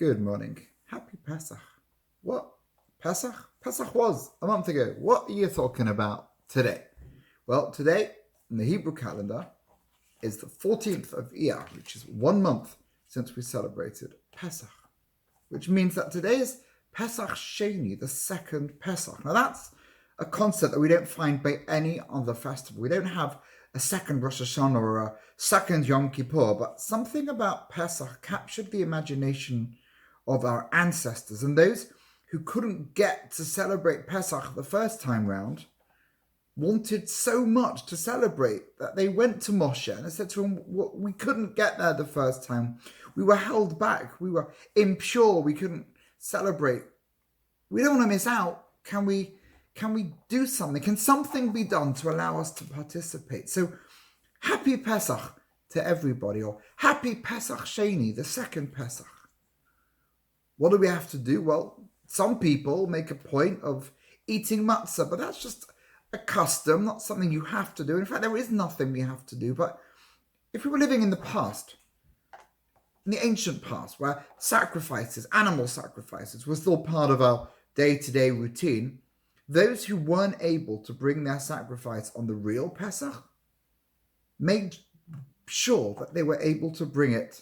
Good morning. Happy Pesach. What? Pesach? Pesach was a month ago. What are you talking about today? Well, today in the Hebrew calendar is the 14th of Iyar, which is 1 month since we celebrated Pesach, which means that today is Pesach sheini, the second Pesach. Now that's a concept that we don't find by any other festival. We don't have a second Rosh Hashanah or a second Yom Kippur, but something about Pesach captured the imagination of our ancestors, and those who couldn't get to celebrate Pesach the first time round wanted so much to celebrate that they went to Moshe and they said to him, we couldn't get there the first time. We were held back. We were impure. We couldn't celebrate. We don't want to miss out. Can we do something? Can something be done to allow us to participate? So happy Pesach to everybody, or happy Pesach sheini, the second Pesach. What do we have to do? Well, some people make a point of eating matzah, but that's just a custom, not something you have to do. In fact, there is nothing we have to do. But if we were living in the past, in the ancient past, where sacrifices, animal sacrifices, were still part of our day-to-day routine, those who weren't able to bring their sacrifice on the real Pesach made sure that they were able to bring it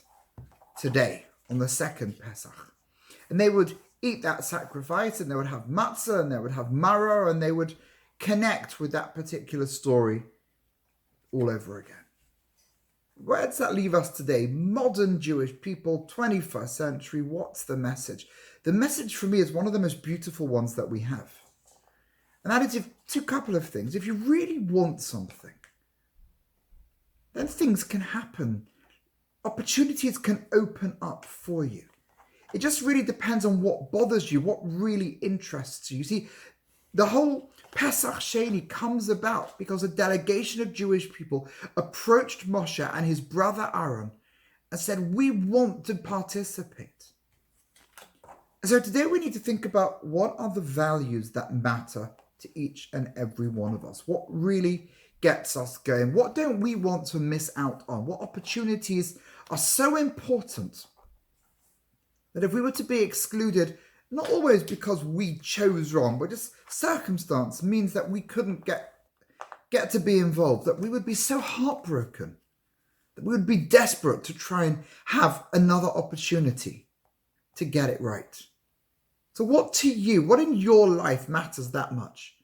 today, on the second Pesach. And they would eat that sacrifice, and they would have matzah, and they would have maror, and they would connect with that particular story all over again. Where does that leave us today? Modern Jewish people, 21st century, what's the message? The message for me is one of the most beautiful ones that we have. And that is a couple of things. If you really want something, then things can happen. Opportunities can open up for you. It just really depends on what bothers you, what really interests you. You see, the whole Pesach sheini comes about because a delegation of Jewish people approached Moshe and his brother Aaron and said, we want to participate. And so today we need to think about what are the values that matter to each and every one of us. What really gets us going? What don't we want to miss out on? What opportunities are so important that if we were to be excluded, not always because we chose wrong, but just circumstance means that we couldn't get to be involved, that we would be so heartbroken, that we would be desperate to try and have another opportunity to get it right. So what to you, what in your life matters that much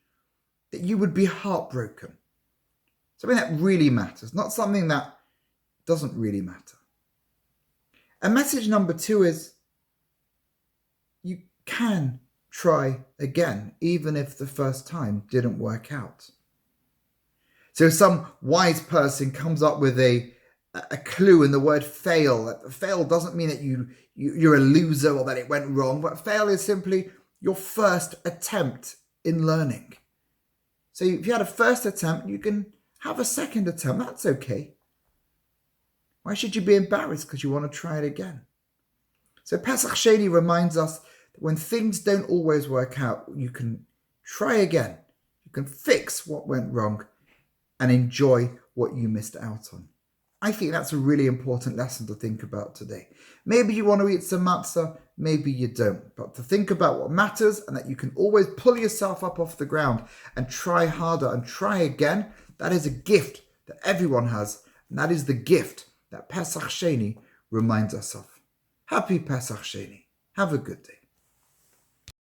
that you would be heartbroken? Something that really matters, not something that doesn't really matter. And message number 2 is, you can try again, even if the first time didn't work out. So some wise person comes up with a clue in the word fail. Fail doesn't mean that you're a loser or that it went wrong, but fail is simply your first attempt in learning. So if you had a first attempt, you can have a second attempt. That's okay. Why should you be embarrassed because you want to try it again? So Pesach sheini reminds us that when things don't always work out, you can try again. You can fix what went wrong and enjoy what you missed out on. I think that's a really important lesson to think about today. Maybe you want to eat some matzah, maybe you don't. But to think about what matters and that you can always pull yourself up off the ground and try harder and try again, that is a gift that everyone has. And that is the gift that Pesach sheini reminds us of. Happy Pesach sheini. Have a good day.